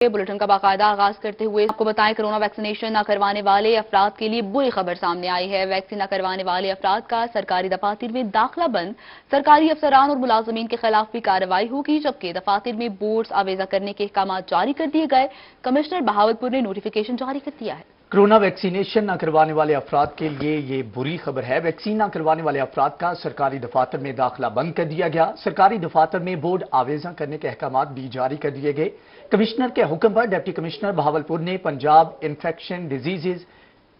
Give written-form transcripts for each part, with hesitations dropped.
Bulletin का बाकायदा आगाज करते हुए आपको बताएं, कोरोना वैक्सीनेशन न करवाने वाले अफराद के लिए बुरी खबर सामने आई है। वैक्सीन न करवाने वाले अफराद का सरकारी दफातर में दाखिला बंद। सरकारी अफसरान और मुलाजमीन के खिलाफ भी कार्रवाई होगी, जबकि दफातर में बोर्ड्स आवेजा करने के अहकाम जारी कर दिए गए। कमिश्नर बहावलपुर ने नोटिफिकेशन जारी कर दिया है। कोरोना वैक्सीनेशन न करवाने वाले अफराद के लिए ये बुरी खबर है। वैक्सीन न करवाने वाले अफराद का सरकारी दफातर में दाखिला बंद कर दिया गया। सरकारी दफातर में बोर्ड आवेजा करने के अहकाम भी जारी कर दिए गए। कमिश्नर के हुक्म पर डिप्टी कमिश्नर बहावलपुर ने Punjab infection diseases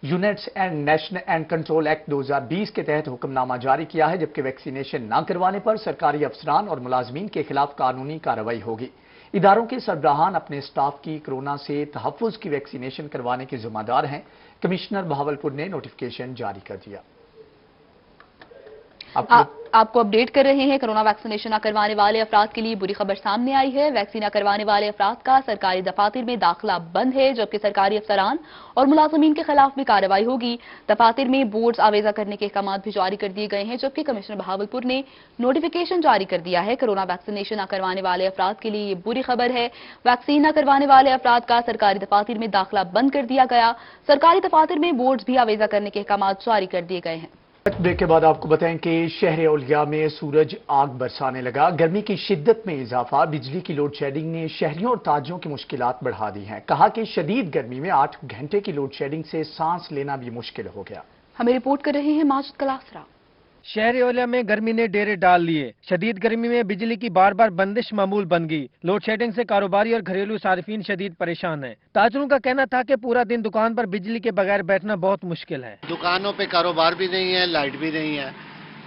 units and national and control act 2020 के तहत हुक्मनामा जारी किया है, जबकि वैक्सीनेशन न करवाने पर सरकारी अफसरान और मुलाजमीन के खिलाफ कानूनी कार्रवाई होगी। इदारों के सरबराहान अपने स्टाफ की कोरोना से तहफ़्फ़ुज़ की वैक्सीनेशन करवाने के जिम्मेदार हैं। कमिश्नर बहावलपुर ने नोटिफिकेशन जारी कर दिया। आपको अपडेट कर रहे हैं, कोरोना वैक्सीनेशन न करवाने वाले अफराद के लिए बुरी खबर सामने आई है। वैक्सीन न करवाने वाले अफराद का सरकारी दफातर में दाखिला बंद है, जबकि सरकारी अफसरान और मुलाजमीन के खिलाफ भी कार्रवाई होगी। दफातर में बोर्ड्स आवेजा करने के अहकाम भी जारी कर दिए गए हैं, जबकि कमिश्नर बहावलपुर ने नोटिफिकेशन जारी कर दिया है। कोरोना वैक्सीनेशन न करवाने वाले अफराद के लिए ये बुरी खबर है। वैक्सीन न करवाने वाले अफराद का सरकारी दफातर में दाखिला बंद कर दिया गया। सरकारी दफातर में बोर्ड्स भी आवेजा करने के अहकाम जारी कर दिए गए हैं। ब्रेक के बाद आपको बताएं कि शहर औलिया में सूरज आग बरसाने लगा। गर्मी की शिद्दत में इजाफा, बिजली की लोड शेडिंग ने शहरियों और ताजियों की मुश्किलात बढ़ा दी हैं। कहा कि शदीद गर्मी में 8 घंटे की लोड शेडिंग से सांस लेना भी मुश्किल हो गया। हमें रिपोर्ट कर रहे हैं माजिद कलासरा। शहर औलिया में गर्मी ने डेरे डाल लिए। शदीद गर्मी में बिजली की बार बार बंदिश मामूल बन गई। लोड शेडिंग से कारोबारी और घरेलू सार्फिन शदीद परेशान है। ताजरों का कहना था कि पूरा दिन दुकान पर बिजली के बगैर बैठना बहुत मुश्किल है। दुकानों पे कारोबार भी नहीं है, लाइट भी नहीं है,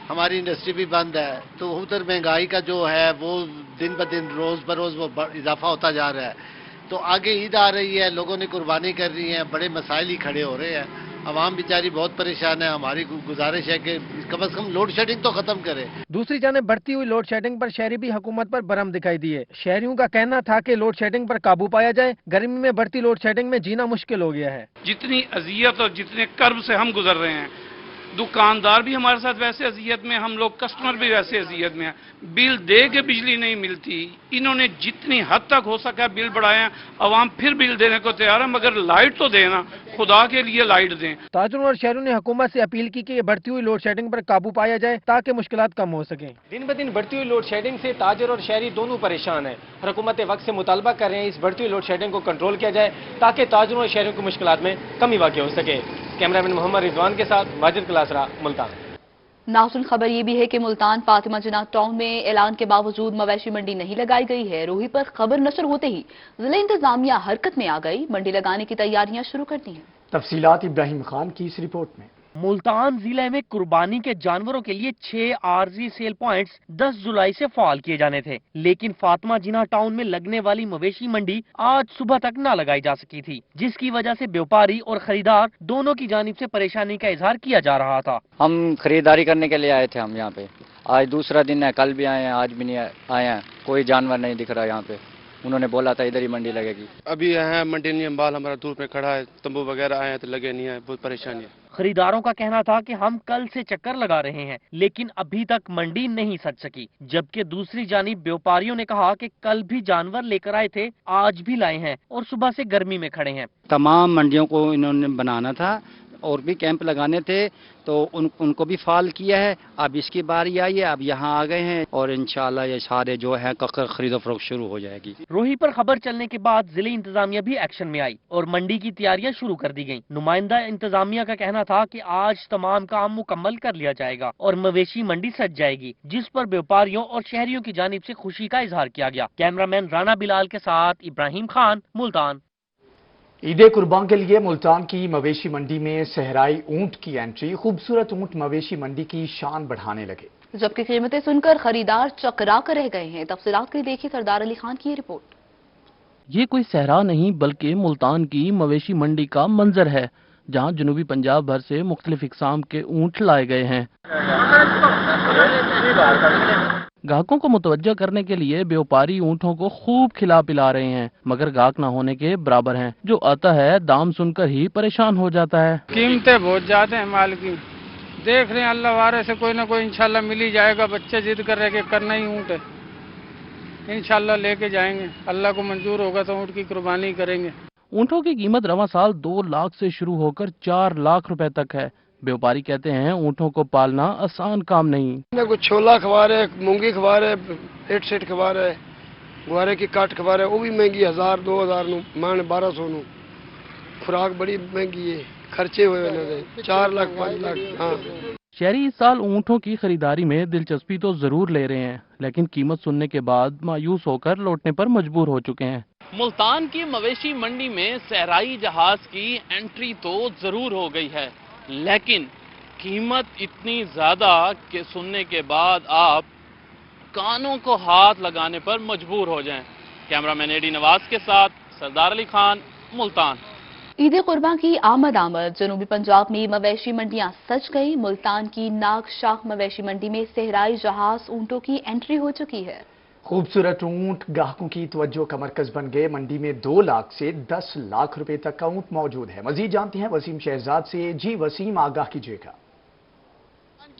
हमारी इंडस्ट्री भी बंद है, तो उधर महंगाई का जो है वो दिन ब दिन रोज बरोज वो इजाफा होता जा रहा है। तो आगे ईद आ रही है, लोगों ने कुर्बानी कर रही है, बड़े मसाइल ही खड़े हो रहे हैं। आवाम बेचारी बहुत परेशान है। हमारी गुजारिश है कि कम से कम लोड शेडिंग तो खत्म करे। दूसरी जानिब बढ़ती हुई लोड शेडिंग पर शहरी भी हुकूमत पर बरहम दिखाई दिए। शहरियों का कहना था कि लोड शेडिंग पर काबू पाया जाए। गर्मी में बढ़ती लोड शेडिंग में जीना मुश्किल हो गया है। जितनी अजियत और जितने कर्ब से हम गुजर रहे हैं, दुकानदार भी हमारे साथ वैसे अजियत में, हम लोग कस्टमर भी वैसे अजियत में हैं। बिल दे के बिजली नहीं मिलती। इन्होंने जितनी हद तक हो सका बिल बढ़ाया, अवाम फिर बिल देने को तैयार है, मगर लाइट तो देना, खुदा के लिए लाइट दें। ताजरों और शहरों ने हुकूमत से अपील की कि बढ़ती हुई लोड शेडिंग पर काबू पाया जाए ताकि मुश्किलात कम हो सकें। दिन ब दिन बढ़ती हुई लोड शेडिंग से ताजर और शहरी दोनों परेशान हैं। हुकूमत वक्त से मुतालबा कर रहे हैं इस बढ़ती हुई लोड शेडिंग को कंट्रोल किया जाए ताकि ताजरों और शहरियों की मुश्किलात में कमी वाक़ई हो सके। कैमरामैन मोहम्मद रिजवान के साथ माजिद कलासरा, मुल्तान। नाज़रीन, खबर ये भी है कि मुल्तान फातिमा जिन्ना टाउन में ऐलान के बावजूद मवेशी मंडी नहीं लगाई गई है। रोही पर खबर नशर होते ही जिला इंतजामिया हरकत में आ गई। मंडी लगाने की तैयारियां शुरू कर दी हैं। तफसीलात इब्राहिम खान की इस रिपोर्ट में। मुल्तान जिले में कुर्बानी के जानवरों के लिए 6 आरजी सेल पॉइंट्स 10 जुलाई से फाल किए जाने थे, लेकिन फातिमा जिन्ना टाउन में लगने वाली मवेशी मंडी आज सुबह तक न लगाई जा सकी थी, जिसकी वजह से व्यापारी और खरीदार दोनों की जानिब से परेशानी का इजहार किया जा रहा था। हम खरीदारी करने के लिए आए थे। हम यहाँ पे आज दूसरा दिन है, कल भी आए हैं, आज भी नहीं आए हैं, कोई जानवर नहीं दिख रहा यहाँ पे। उन्होंने बोला था इधर ही मंडी लगेगी। अभी यहाँ मंडी नहीं है, बाल हमारा दूर पे खड़ा है, तंबू वगैरह आए हैं तो लगे नहीं है, बहुत परेशानी है। खरीदारों का कहना था कि हम कल से चक्कर लगा रहे हैं, लेकिन अभी तक मंडी नहीं सज सकी, जबकि दूसरी जानिब व्यापारियों ने कहा कि कल भी जानवर लेकर आए थे, आज भी लाए हैं और सुबह से गर्मी में खड़े हैं। तमाम मंडियों को इन्होंने बनाना था और भी कैंप लगाने थे, तो उनको भी फाल किया है। अब इसकी बारी आई है, अब यहाँ आ गए हैं और इंशाल्लाह ये सारे जो है खरीदो फरोख्त शुरू हो जाएगी। रोही पर खबर चलने के बाद जिले इंतजामिया भी एक्शन में आई और मंडी की तैयारियां शुरू कर दी गयी। नुमाइंदा इंतजामिया का कहना था कि आज तमाम काम मुकम्मल कर लिया जाएगा और मवेशी मंडी सज जाएगी, जिस पर व्यापारियों और शहरियों की जानिब से खुशी का इजहार किया गया। कैमरामैन राना बिलाल के साथ इब्राहिम खान, मुल्तान। ईद कुर्बान के लिए मुल्तान की मवेशी मंडी में सहराई ऊंट की एंट्री। खूबसूरत ऊंट मवेशी मंडी की शान बढ़ाने लगे, जबकि कीमतें सुनकर खरीदार चकरा कर रह गए हैं। तफसीलात के लिए देखिए सरदार अली खान की रिपोर्ट। ये कोई सहरा नहीं बल्कि मुल्तान की मवेशी मंडी का मंजर है, जहां जनूबी पंजाब भर से मुख्तलिफ इकसाम के ऊंट लाए गए हैं। ग्राहकों को मुतवज्जो करने के लिए व्यापारी ऊँटों को खूब खिला पिला रहे हैं, मगर ग्राहक न होने के बराबर हैं। जो आता है दाम सुनकर ही परेशान हो जाता है। कीमतें बहुत ज्यादा हैं माल की। देख रहे हैं अल्लाह वारे से कोई ना कोई इंशाल्लाह मिल ही जाएगा। बच्चे जिद कर रहे हैं कि करना ही ऊँट है। इंशाल्लाह लेके जाएंगे, अल्लाह को मंजूर होगा तो ऊँट की कुर्बानी करेंगे। ऊँटों की कीमत रवां साल 2 लाख से शुरू होकर 4 लाख रुपए तक है। व्यापारी कहते हैं ऊँटों को पालना आसान काम नहीं। कुछ छोला खवा रहे, मूंगी खवा रहे, 8 सेट खवा रहे, गुआरे की काट खवा रहे, वो भी महंगी 1000-2000 मान 1200 नू। खुराक बड़ी महंगी है, खर्चे हुए 4 लाख 5 लाख। हाँ, शहरी इस साल ऊँटों की खरीदारी में दिलचस्पी तो जरूर ले रहे हैं, लेकिन कीमत सुनने के बाद मायूस होकर लौटने पर मजबूर हो चुके हैं। मुल्तान की मवेशी मंडी में सहराई जहाज की एंट्री तो जरूर हो गई है, लेकिन कीमत इतनी ज्यादा कि सुनने के बाद आप कानों को हाथ लगाने पर मजबूर हो जाएं। कैमरामैन एडी नवाज के साथ सरदार अली खान, मुल्तान। ईद कुर्बान की आमद जनूबी पंजाब में मवेशी मंडियां सज गई। मुल्तान की नाग शाख मवेशी मंडी में सहराई जहाज ऊंटों की एंट्री हो चुकी है। खूबसूरत ऊंट ग्राहकों की तवज्जो का मरकज बन गए। मंडी में 2 लाख से 10 लाख रुपए तक का ऊंट मौजूद है। मजीद जानते हैं वसीम शहजाद से। जी वसीम, आगाह कीजिएगा।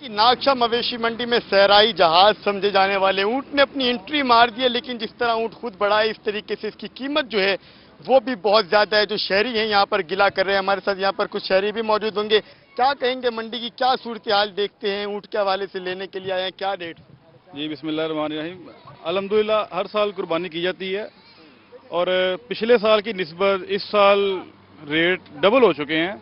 की नागशाह मवेशी मंडी में सहराई जहाज समझे जाने वाले ऊंट ने अपनी एंट्री मार दी है, लेकिन जिस तरह ऊंट खुद बढ़ा है इस तरीके से इसकी कीमत जो है वो भी बहुत ज्यादा है। जो शहरी हैं यहाँ पर गिला कर रहे हैं। हमारे साथ यहाँ पर कुछ शहरी भी मौजूद होंगे। क्या कहेंगे, मंडी की क्या सूरत हाल देखते हैं? ऊंट के हवाले से लेने के लिए आए हैं, क्या रेट? जी बिस्मिल्लाहिर्रहमानिर्रहीम। अल्हम्दुलिल्लाह हर साल कुर्बानी की जाती है और पिछले साल की निस्बत इस साल रेट डबल हो चुके हैं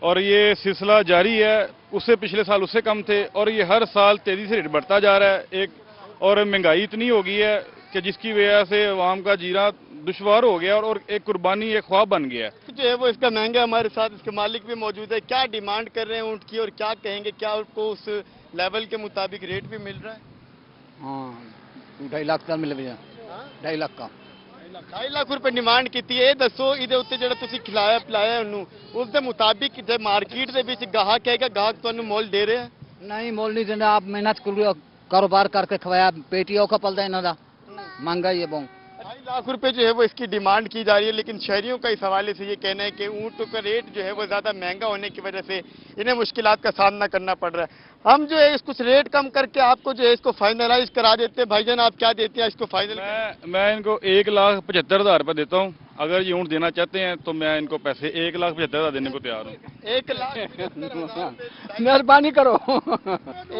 और ये सिलसिला जारी है। उससे पिछले साल उससे कम थे और ये हर साल तेजी से रेट बढ़ता जा रहा है। और महंगाई इतनी हो गई है कि जिसकी वजह से आवाम का जीना दुश्वार हो गया और एक कुर्बानी एक ख्वाब बन गया है। जो है वो इसका महंगा। हमारे साथ इसके मालिक भी मौजूद है। क्या डिमांड कर रहे हैं ऊंट की और क्या कहेंगे, क्या आपको उस लेवल के मुताबिक रेट भी मिल रहा है? हाँ 2.5 लाख का मिल गया। 2.5 लाख का 2.5 लाख रुपए डिमांड की थी। दसो ਇਹਦੇ ਉੱਤੇ ਜਿਹੜਾ ਤੁਸੀਂ ਖਿਲਾਇਆ ਪਿਲਾਇਆ ਉਹਨੂੰ ਉਸ ਦੇ ਮੁਤਾबिक ਜੇ ਮਾਰਕੀਟ ਦੇ ਵਿੱਚ ਗਾਹਕ ਹੈਗਾ, ਗਾਹਕ ਤੁਹਾਨੂੰ ਮੁੱਲ ਦੇ ਰਿਹਾ ਹੈ? नहीं मोल नहीं देना। आप मेहनत कारोबार करके खवाया, पेटियों का पलदा इन्हों दा महंगा ही है बहुत। 2.5 लाख रुपए जो है वो इसकी डिमांड की जा रही है, लेकिन शहरियों का इस हवाले से ये कहना है कि ऊँटों का रेट जो है वो ज्यादा महंगा होने की वजह से इन्हें मुश्किलात का सामना करना पड़ रहा है। हम जो है कुछ रेट कम करके आपको जो है इसको फाइनलाइज करा देते हैं। भाईजान आप क्या देते हैं इसको फाइनल? मैं इनको 1,75,000 रुपए देता हूँ। अगर ये ऊँट देना चाहते हैं तो मैं इनको पैसे 1,75,000 देने को तैयार हूँ। 1 लाख मेहरबानी करो।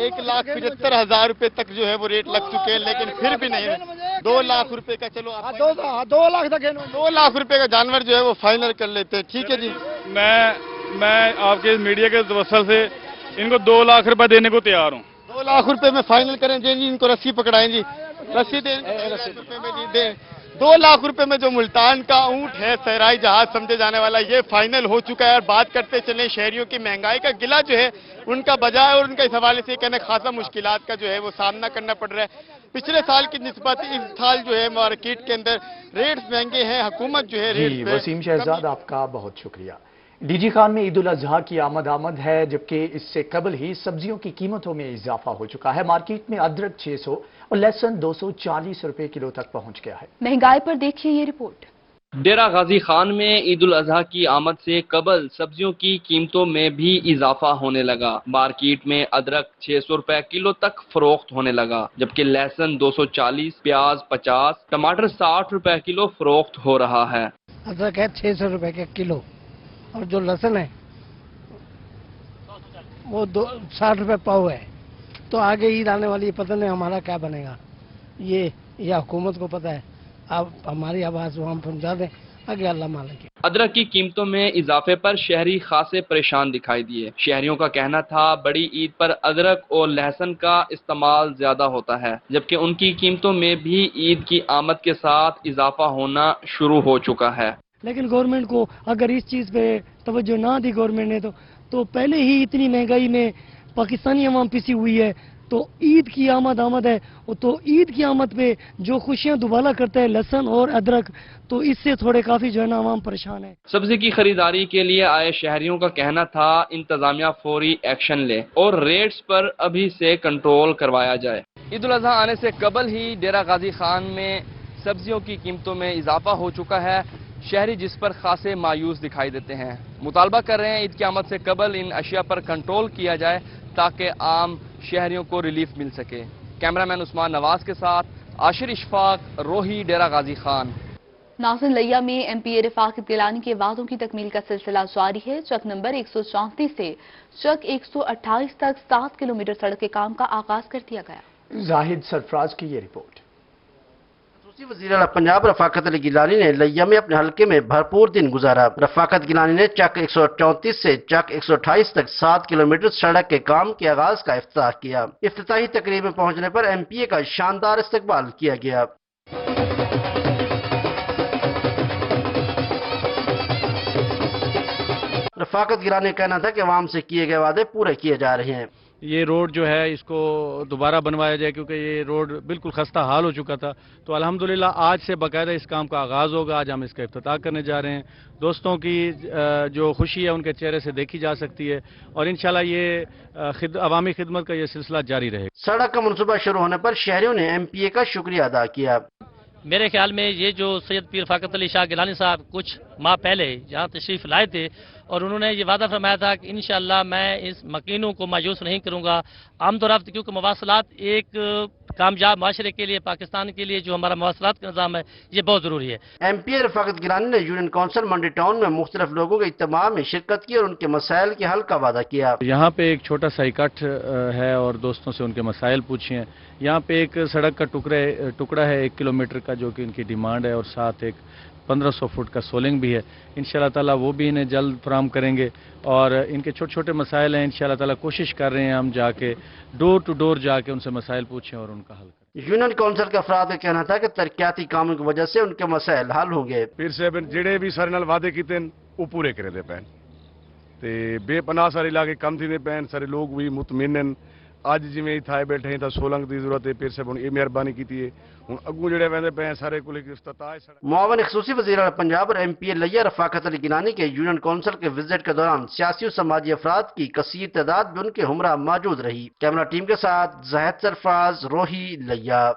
1,75,000 रुपए तक जो है वो रेट लग चुके हैं, लेकिन फिर भी नहीं है। 2 लाख रुपए का चलो 2 लाख तक 2 लाख रुपए का जानवर जो है वो फाइनल कर लेते हैं। ठीक है जी। मैं आपके मीडिया के तवस्सुल से इनको 2 लाख रुपए देने को तैयार हूँ। 2 लाख रुपए में फाइनल करें जी। इनको रस्सी पकड़ाएं जी, रस्सी दें। 2 लाख रुपए में जो मुल्तान का ऊंट है सहराई जहाज समझे जाने वाला, ये फाइनल हो चुका है। और बात करते चले शहरियों की महंगाई का गिला जो है उनका बजाय और उनका इस हवाले से कहना खासा मुश्किलात का जो है वो सामना करना पड़ रहा है। पिछले साल की निस्बत इस साल जो है मार्केट के अंदर रेट्स महंगे हैं। हुकूमत जो है रेट वसीम शहजाद आपका बहुत शुक्रिया। डीजी खान में ईद उल अजहा की आमद है, जबकि इससे कबल ही सब्जियों की कीमतों में इजाफा हो चुका है। मार्केट में अदरक 600 और लहसुन 240 रुपए किलो तक पहुंच गया है। महंगाई पर देखिए ये रिपोर्ट। डेरा गाजी खान में ईद उल अजहा की आमद से कबल सब्जियों की कीमतों में भी इजाफा होने लगा। मार्केट में अदरक 600 रुपए किलो तक फरोख्त होने लगा, जबकि लहसुन 240, प्याज 50, टमाटर 60 रुपए किलो फरोख्त हो रहा है। अदरक है 600 रुपए के किलो और जो लहसुन है वो 60 रुपए पाव है। तो आगे ईद आने वाली है, पता नहीं हमारा क्या बनेगा। ये हुकूमत को पता है। आप हमारी आवाज हम पहुंचा दें, आगे अल्लाह मालिक है। अदरक की कीमतों में इजाफे पर शहरी खासे परेशान दिखाई दिए। शहरियों का कहना था बड़ी ईद पर अदरक और लहसुन का इस्तेमाल ज्यादा होता है, जबकि उनकी कीमतों में भी ईद की आमद के साथ इजाफा होना शुरू हो चुका है। लेकिन गवर्नमेंट को अगर इस चीज पे तवज्जो ना दी गवर्नमेंट ने तो पहले ही इतनी महंगाई में पाकिस्तानी अवाम पिसी हुई है। तो ईद की आमद है, तो ईद की आमद पे जो खुशियां दुबाला करता है लहसुन और अदरक, तो इससे थोड़े काफी जो है ना अवाम परेशान है। सब्जी की खरीदारी के लिए आए शहरियों का कहना था इंतजामिया फौरी एक्शन ले और रेट्स पर अभी से कंट्रोल करवाया जाए। ईद उल अजहा आने से कबल ही डेरा गाजी खान में सब्जियों की कीमतों में इजाफा हो चुका है। शहरी जिस पर खासे मायूस दिखाई देते हैं। मुतालबा कर रहे हैं ईद की आमद से कबल इन अशिया पर कंट्रोल किया जाए ताकि आम शहरियों को रिलीफ मिल सके। कैमरामैन उस्मान नवाज के साथ आशिर इशफाक, रोही, डेरा गाजी खान। नाज़िन, लिया में एमपीए रफाकत गिलानी के वादों की तकमील का सिलसिला जारी है। चक नंबर 134 से चक 128 तक 7 किलोमीटर सड़क के काम का आगाज कर दिया गया। जाहिद सरफराज की ये रिपोर्ट। वज़ीर आला पंजाब रफाकत अली गिलानी ने लिया में अपने हलके में भरपूर दिन गुजारा। रफाकत गिलानी ने चक 134 से चक 128 तक 7 किलोमीटर सड़क के काम के आगाज का इफ्तिताह किया। इफ्तिताही तकरीब में पहुंचने पर एमपीए का शानदार इस्तकबाल किया गया। रफाकत गिलानी का कहना था कि अवाम से किए गए वादे पूरे किए जा रहे हैं। ये रोड जो है इसको दोबारा बनवाया जाए, क्योंकि ये रोड बिल्कुल खस्ता हाल हो चुका था। तो अल्हम्दुलिल्लाह आज से बाकायदा इस काम का आगाज़ होगा। आज हम इसका इफ्तिताह करने जा रहे हैं। दोस्तों की जो खुशी है उनके चेहरे से देखी जा सकती है और इंशाल्लाह ये अवामी खिदमत का ये सिलसिला जारी रहे। सड़क का मनसूबा शुरू होने पर शहरियों ने एमपीए का शुक्रिया अदा किया। मेरे ख्याल में ये जो सैयद पीर रफाकत अली शाह गिलानी साहब कुछ माह पहले यहाँ तशरीफ लाए थे और उन्होंने ये वादा फरमाया था कि इंशाअल्लाह मैं इस मकीनों को मायूस नहीं करूँगा। आमतौर क्योंकि मवासलात एक कामयाब माशरे के लिए, पाकिस्तान के लिए जो हमारा मवासलात का निज़ाम है ये बहुत ज़रूरी है। एमपीए रफाकत गिलानी ने यूनियन काउंसिल मंडी टाउन में मुख्तलिफ लोगों के इज्तिमा में शिरकत की और उनके मसाइल के हल का वादा किया। यहाँ पे एक छोटा सा इकट्ठ है और दोस्तों से उनके मसाइल पूछे हैं। यहाँ पे एक सड़क का टुकड़ा है 1 किलोमीटर का, जो कि इनकी डिमांड है और साथ एक 1500 फुट का सोलिंग भी है। इंशाल्लाह ताला वो भी इन्हें जल्द फराहम करेंगे और इनके छोटे छोटे मसाइल हैं। इंशाल्लाह ताला कोशिश कर रहे हैं हम जाके डोर टू डोर जाके उनसे मसाइल पूछें और उनका हल करें। यूनियन काउंसिल के अफराद का कहना था कि तरक्याती कामों की वजह से उनके मसाइल हल होंगे। फिर से जेड़े भी सारे नाल वादे कीते वो पूरे करे दे पैन ते बेपनाह सारे इलाके कम थी पैन, सारे लोग भी मुतमिन। आज जिमें इत्थे बैठे हैं तो सोलंग की जरूरत है। फिर से ये मेहरबानी की है हूँ अगू जड़े वेंदे पे सारे कुल मुआवन खसूसी वज़ीर आला पंजाब और एमपीए लिया रफाकत अली गिलानी के यूनियन काउंसिल के विजिट के दौरान सियासी और समाजी अफराद की कसीर तादाद भी उनके हमरा मौजूद रही। कैमरा टीम के साथ जाहिद सरफराज, रोही, लिया।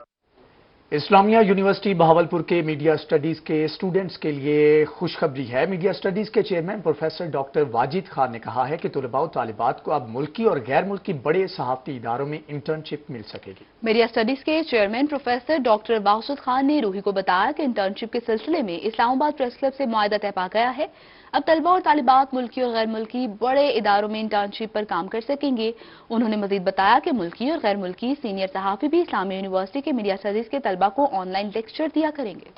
इस्लामिया यूनिवर्सिटी बहावलपुर के मीडिया स्टडीज के स्टूडेंट्स के लिए खुशखबरी है। मीडिया स्टडीज के chairman professor doctor Wajid Khan ने कहा है कि तलबा और तालिबात को अब मुल्की और गैर मुल्की बड़े सहाफती इदारों में इंटर्नशिप मिल सकेगी। मीडिया स्टडीज के chairman professor doctor Wajid Khan ने रूही को बताया कि इंटर्नशिप के सिलसिले में इस्लामाबाद प्रेस क्लब से मुआहदा तय पा गया है। अब तलबा और तालिबात मुल्की और गैर मुल्की बड़े इदारों में इंटर्नशिप पर काम कर सकेंगे। उन्होंने मजीद बताया कि मुल्की और गैर मुल्की सीनियर सहाफ़ी भी इस्लामिया यूनिवर्सिटी के मीडिया स्टडीज के तलबा को ऑनलाइन लेक्चर दिया करेंगे।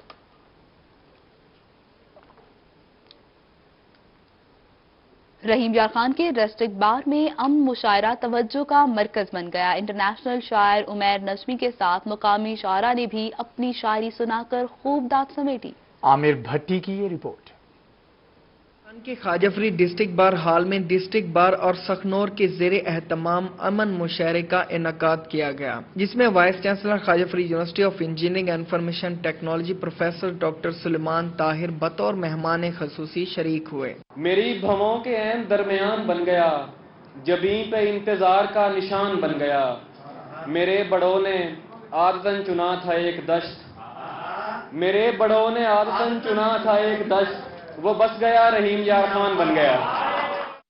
रहीम यार खान के डिस्ट्रिक्ट बार में अमन मुशायरा तवज्जो का मरकज बन गया। इंटरनेशनल शायर उमैर नजमी के साथ मुकामी शायरा ने भी अपनी शायरी सुनाकर खूब दाद समेटी। आमिर भट्टी की ये रिपोर्ट। के खाजफरी डिस्ट्रिक्ट बार हॉल में डिस्ट्रिक्ट बार और सखनौर के ज़ेरे एहतमाम अमन मुशायरे का इनेकाद किया गया, जिसमें vice chancellor Khwaja Fareed university of engineering and information technology professor doctor Suleman Tahir बतौर मेहमान खसूसी शरीक हुए। मेरी भवों के ऐन दरमियान बन गया, जबीं पे इंतजार का निशान बन गया। मेरे बड़ों ने आदतन चुना था एक दश्त, मेरे बड़ों ने आदतन चुना था एक दश्त, वो बस गया रहीम यार खान बन गया।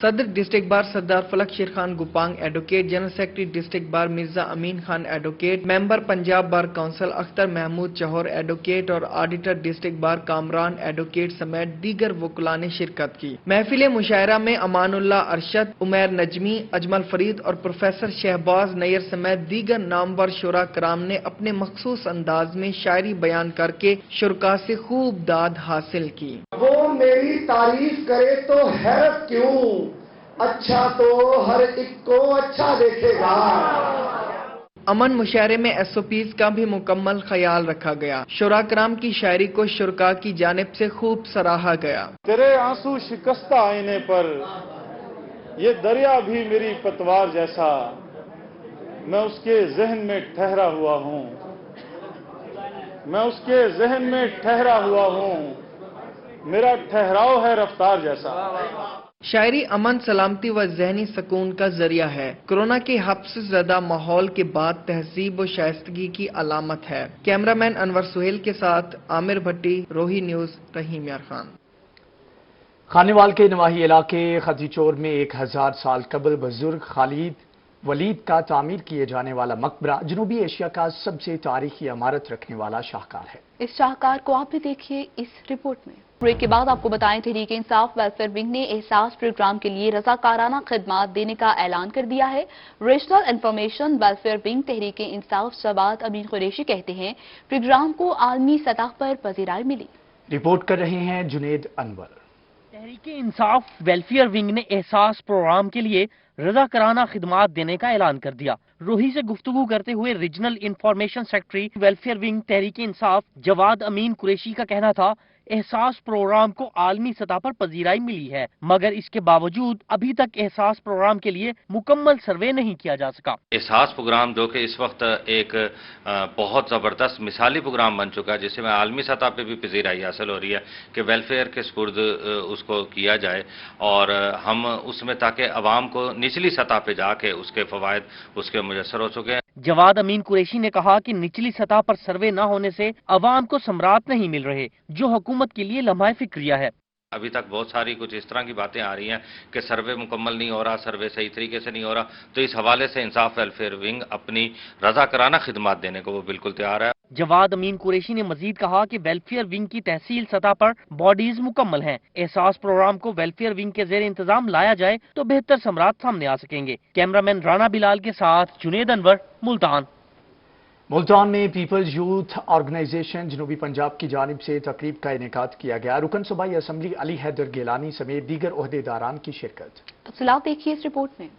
सदर district bar Sardar Falak Sher Khan Gopang advocate, general secretary district bar Mirza Amin Khan advocate, member Punjab bar council Akhtar Mahmood Chohar advocate और auditor district bar Kamran advocate समेत दीगर वकला ने शिरकत की। महफिल मुशायरा में अमानुल्लाह अरशद, उमैर नजमी, अजमल फरीद और प्रोफेसर शहबाज नैयर समेत दीगर नामवर शुरा कराम ने अपने मखसूस अंदाज में शायरी बयान करके शुरका से खूब दाद हासिल की। वो मेरी तारीफ करे तो हैरत क्यों, अच्छा तो हर एक को अच्छा देखेगा। अमन मुशायरे में SOPs का भी मुकम्मल ख्याल रखा गया। शुरा कराम की शायरी को शुरका की जानिब से खूब सराहा गया। तेरे आंसू शिकस्ता आईने पर ये दरिया भी मेरी पतवार जैसा, मैं उसके जहन में ठहरा हुआ हूँ, मैं उसके जहन में ठहरा हुआ हूँ, मेरा ठहराव है रफ्तार जैसा। शायरी अमन, सलामती व जहनी सुकून का जरिया है। कोरोना के हब्स ज़दा माहौल के बाद तहजीब व शाइस्तगी की अलामत है। कैमरामैन अनवर सुहेल के साथ आमिर भट्टी, रोही न्यूज, रहीम यार खान। खानेवाल के नवाही इलाके खजीचोर में 1000 साल कबल बुजुर्ग खालिद वलीद का तामीर किए जाने वाला मकबरा जनूबी एशिया का सबसे तारीखी इमारत रखने वाला शाहकार है। इस शाहकार को आप भी देखिए इस रिपोर्ट में। ब्रेक के बाद आपको बताएं, तहरीक इंसाफ वेलफेयर विंग ने एहसास प्रोग्राम के लिए रजाकाराना खिदमात देने का ऐलान कर दिया है। Regional information welfare wing Tehreek Insaf Jawad Amin Qureshi कहते हैं, प्रोग्राम को आलमी सतह पर पजीराई मिली। रिपोर्ट कर रहे हैं जुनेद अनवर। तहरीक इंसाफ वेलफेयर विंग ने एहसास प्रोग्राम के लिए रजाकाराना खिदमात देने का ऐलान कर दिया। रोही से गुफ्तगू करते हुए regional information secretary welfare wing Tehreek Insaf Jawad Amin Qureshi का कहना था, एहसास प्रोग्राम को आलमी सतह पर पजीराई मिली है, मगर इसके बावजूद अभी तक एहसास प्रोग्राम के लिए मुकम्मल सर्वे नहीं किया जा सका। एहसास प्रोग्राम जो कि इस वक्त एक बहुत ज़बरदस्त मिसाली प्रोग्राम बन चुका है, जिसमें आलमी सतह पे भी पजीराई हासिल हो रही है कि वेलफेयर के स्पुर्द उसको किया जाए और हम उसमें ताकि अवाम को निचली सतह पे जाके उसके फवायद उसके मुयसर हो चुके हैं। जवाद अमीन कुरैशी ने कहा कि निचली सतह पर सर्वे न होने से अवाम को समरात नहीं मिल रहे, जो हुकूमत के लिए लम्हाए फिक्रिया है। अभी तक बहुत सारी कुछ इस तरह की बातें आ रही हैं कि सर्वे मुकम्मल नहीं हो रहा, सर्वे सही तरीके से नहीं हो रहा, तो इस हवाले से इंसाफ वेलफेयर विंग अपनी रजाकाराना खिदमत देने को वो बिल्कुल तैयार है। जवाद अमीन कुरैशी ने मजीद कहा कि वेलफेयर विंग की तहसील सतह पर बॉडीज मुकम्मल हैं। एहसास प्रोग्राम को वेलफेयर विंग के जेर इंतजाम लाया जाए तो बेहतर समरात सामने आ सकेंगे। कैमरामैन राना बिलाल के साथ जुनेद अनवर, मुल्तान। मुल्तान में पीपल्स यूथ ऑर्गेनाइजेशन जनूबी पंजाब की जानिब से तकरीब का इनेकाद किया गया। रुकन सूबाई असम्बली अली हैदर गिलानी समेत दीगर ओहदेदारान की शिरकत। तफसीलात देखिए इस रिपोर्ट में।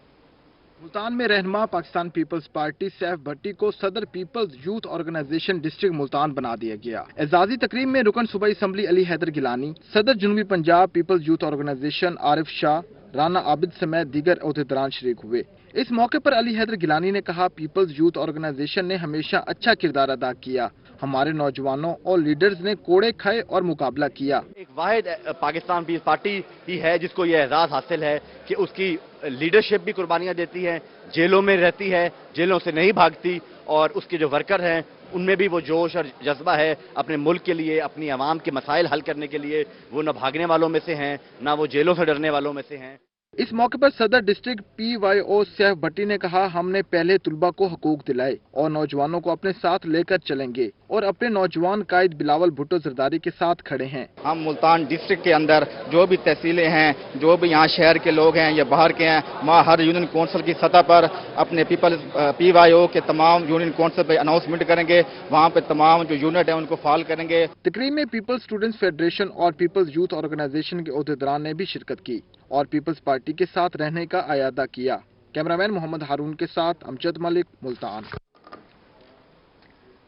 मुल्तान में रहनुमा पाकिस्तान पीपल्स पार्टी सैफ भट्टी को सदर peoples youth organisation district Multan बना दिया गया। एजाजी तकरीब में रुकन सूबाई असम्बली अली हैदर गिलानी, सदर जनूबी Punjab people's youth organization Arif Shah, Rana Abid समेत दीगर ओहदेदारान शरीक हुए। इस मौके पर अली हैदर गिलानी ने कहा, पीपल्स यूथ ऑर्गेनाइजेशन ने हमेशा अच्छा किरदार अदा किया। हमारे नौजवानों और लीडर्स ने कोड़े खाए और मुकाबला किया। एक वाहिद पाकिस्तान पीपल्स पार्टी ही है जिसको ये एजाज हासिल है कि उसकी लीडरशिप भी कुर्बानियां देती है, जेलों में रहती है, जेलों से नहीं भागती, और उसके जो वर्कर हैं उनमें भी वो जोश और जज्बा है अपने मुल्क के लिए, अपनी आवाम के मसाइल हल करने के लिए। वो न भागने वालों में से हैं, ना वो जेलों से डरने वालों में से हैं। इस मौके पर सदर डिस्ट्रिक्ट PYO सैफ भट्टी ने कहा, हमने पहले तुलबा को हकूक दिलाए और नौजवानों को अपने साथ लेकर चलेंगे और अपने नौजवान कायद बिलावल भुट्टो जरदारी के साथ खड़े हैं। हम मुल्तान डिस्ट्रिक्ट के अंदर जो भी तहसीलें हैं, जो भी यहाँ शहर के लोग हैं या बाहर के हैं, वहाँ हर यूनियन काउंसिल की सतह पर अपने PYO के तमाम यूनियन काउंसिल पे अनाउंसमेंट करेंगे। वहाँ पे तमाम जो यूनिट है उनको फाल करेंगे। तकरीब में पीपल्स स्टूडेंट्स फेडरेशन और पीपल्स यूथ ऑर्गेनाइजेशन के ओहदेदारान ने भी शिरकत की और पीपल्स पार्टी के साथ रहने का आयादा किया। कैमरामैन मोहम्मद हारून के साथ अमजद मलिक, मुल्तान।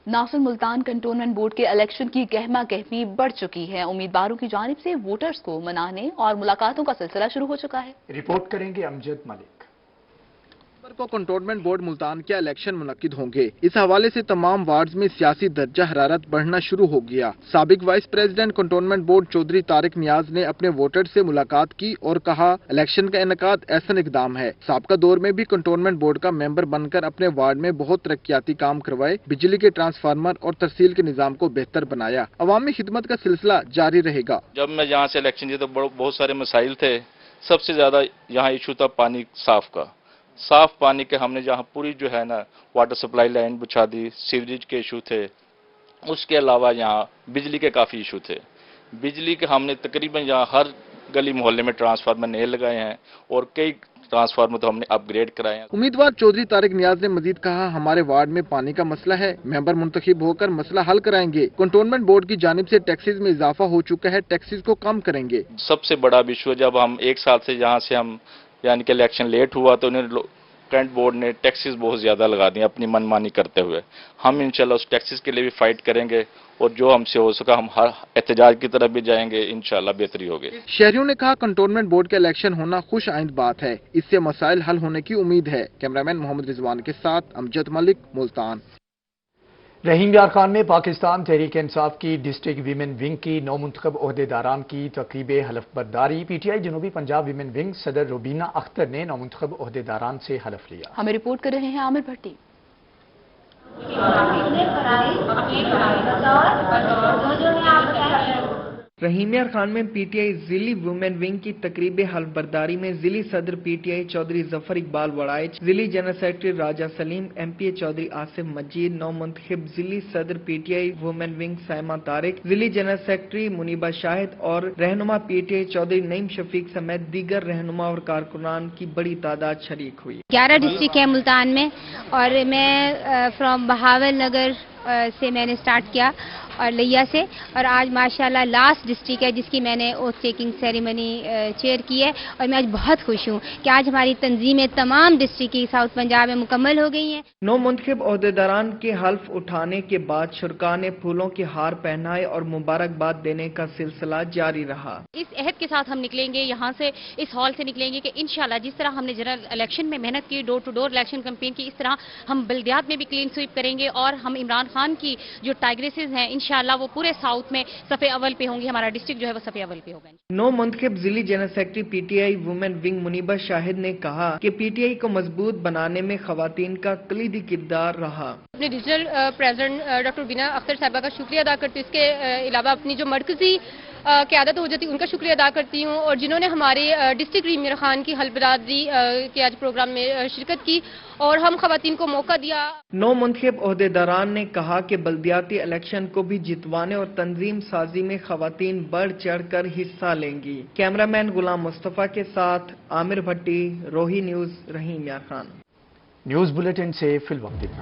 नासिर मुल्तान कंटोनमेंट बोर्ड के इलेक्शन की गहमा गहमी बढ़ चुकी है। उम्मीदवारों की जानिब से वोटर्स को मनाने और मुलाकातों का सिलसिला शुरू हो चुका है। रिपोर्ट करेंगे अमजद मलिक। को कंटोनमेंट बोर्ड मुल्तान के इलेक्शन मुनक्किद होंगे। इस हवाले से तमाम वार्ड्स में सियासी दर्जा हरारत बढ़ना शुरू हो गया। साबिक vice president cantonment board Chaudhry Tariq Niaz ने अपने वोटर से मुलाकात की और कहा, इलेक्शन का इनेकाद ऐसा इकदाम है। साबका दौर में भी कंटोनमेंट बोर्ड का मेंबर बनकर अपने वार्ड में बहुत तरक्याती काम करवाए, बिजली के ट्रांसफार्मर और तरसील के निजाम को बेहतर बनाया। अवामी खिदमत का सिलसिला जारी रहेगा। जब मैं यहाँ से इलेक्शन जीता तो बहुत सारे मसाइल थे। सबसे ज्यादा यहाँ इशू था पानी साफ पानी के। हमने जहाँ पूरी जो है ना वाटर सप्लाई लाइन बिछा दी, सीवरेज के इशू थे। उसके अलावा यहाँ बिजली के काफ़ी इशू थे। बिजली के हमने तकरीबन यहाँ हर गली मोहल्ले में ट्रांसफार्मर नए लगाए हैं और कई ट्रांसफार्मर तो हमने अपग्रेड कराए हैं। उम्मीदवार चौधरी तारिक नियाज ने मजीद कहा, हमारे वार्ड में पानी का मसला है, मेंबर मुंतखब होकर मसला हल कराएंगे। कंटोनमेंट बोर्ड की जानिब से टैक्सेस में इजाफा हो चुका है, टैक्सेस को कम करेंगे। सबसे बड़ा इशू है, जब हम एक साल से यहाँ से हम यानी कि इलेक्शन लेट हुआ तो उन्हें करंट बोर्ड ने टैक्सेस बहुत ज्यादा लगा दिए अपनी मनमानी करते हुए। हम इंशाल्लाह उस टैक्सेस के लिए भी फाइट करेंगे और जो हमसे हो सका हम हर एहतजाज की तरफ भी जाएंगे, इंशाल्लाह बेहतरी होगी। शहरियों ने कहा, कंटोनमेंट बोर्ड का इलेक्शन होना खुश आइंद बात है, इससे मसाइल हल होने की उम्मीद है। कैमरामैन मोहम्मद रिजवान के साथ अमजद मलिक, मुल्तान। रहीम यार खान में पाकिस्तान तहरीक इंसाफ की डिस्ट्रिक्ट वीमेन विंग की नौमुंतखब ओहदेदारान की तकरीब हलफ बर्दारी। PTI जनूबी पंजाब वीमेन विंग सदर रुबीना अख्तर ने नौमुंतखब ओहदेदारान से हलफ लिया। हमें रिपोर्ट कर रहे हैं आमिर भट्टी। रहीम यार खान में पीटीआई जिली वुमेन विंग की तकरीब हल्फबरदारी में जिली सदर पीटीआई चौधरी जफर इकबाल वड़ाइच, जिली general secretary Raja Saleem, MPA Chaudhry Asif Majeed, नौ मुंतखिब जिली सदर PTI women wing Saima Tariq, जिली जनरल सेक्रेटरी मुनीबा शाहिद और रहनुमा पीटीआई चौधरी नईम शफीक समेत दीगर रहनुमा और कारकुनान की बड़ी तादाद शरीक हुई। 11 डिस्ट्रिक्ट है मुल्तान में और मैं फ्रॉम बहावल नगर से मैंने स्टार्ट किया और लिया से, और आज माशाल्लाह लास्ट डिस्ट्रिक्ट है जिसकी मैंने ओथ टेकिंग सेरेमनी चेयर की है और मैं आज बहुत खुश हूँ कि आज हमारी तंजीमें तमाम डिस्ट्रिक्ट की साउथ पंजाब में मुकम्मल हो गई हैं। 9 मुंतखिब ओहदेदारान के हल्फ उठाने के बाद शुरका ने फूलों के हार पहनाए और मुबारकबाद देने का सिलसिला जारी रहा। इस अहद के साथ हम निकलेंगे यहाँ से, इस हॉल से निकलेंगे कि इंशाल्लाह जिस तरह हमने जनरल इलेक्शन में मेहनत की, door to door election campaign की, इस तरह हम बल्दियात में भी क्लीन स्वीप करेंगे और हम इमरान खान की जो टाइग्रेसेस हैं इंशाल्लाह वो पूरे साउथ में सफे अव्वल पे होंगी, हमारा डिस्ट्रिक्ट जो है वो सफे अव्वल पे होगा। 9 मुंतखिब जिली general secretary PTI women wing Muniba Shahid ने कहा कि पीटीआई को मजबूत बनाने में खवातीन का कलीदी किरदार रहा। अपने रीजनल प्रेसिडेंट डॉक्टर बीना अख्तर साहिबा का शुक्रिया अदा करती हूँ। इसके अलावा अपनी जो मरकजी क़यादत हो जाती है उनका शुक्रिया अदा करती हूँ और जिन्होंने हमारे डिस्ट्रिक्ट रहीम यार खान की हल्फबरदारी के आज प्रोग्राम में शिरकत की और हम खवातीन को मौका दिया। 9 मुंतखिब ओहदेदारान ने कहा कि बल्दियाती इलेक्शन को भी जितवाने और तंजीम साजी में खवातीन बढ़ चढ़ कर हिस्सा लेंगी। कैमरामैन गुलाम मुस्तफा के साथ आमिर भट्टी, रोही न्यूज, रहीम यार खान। न्यूज बुलेटिन से फिल वक्त इतना।